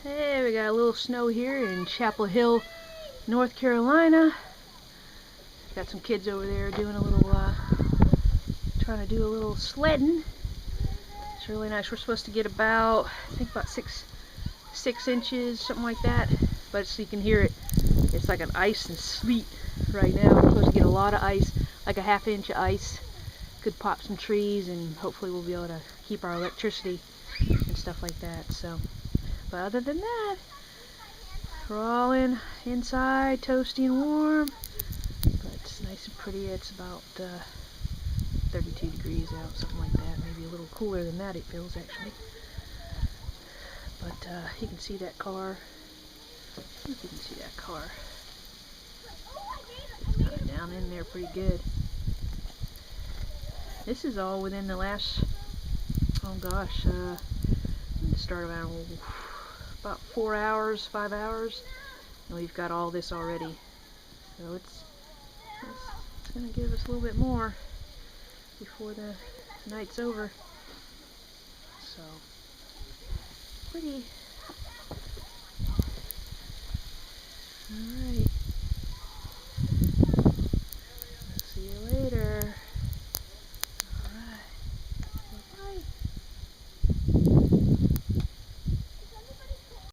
Hey, we got a little snow here in Chapel Hill, North Carolina. Got some kids over there doing a little, trying to do a little sledding. It's really nice. We're supposed to get about, I think about six inches, something like that. But so you can hear it, it's like an ice and sleet right now. We're supposed to get a lot of ice, like a ½ inch of ice. Could pop some trees, and hopefully we'll be able to keep our electricity and stuff like that. So, but other than that, we're all inside, toasty and warm. But it's nice and pretty. It's about 32 degrees out, something like that. Maybe a little cooler than that it feels actually. But you can see that car. I don't know if you can see that car. It's kind of down in there pretty good. This is all within the last, oh gosh, it started about 4 hours, 5 hours, and we've got all this already. So it's going to give us a little bit more before the night's over. So pretty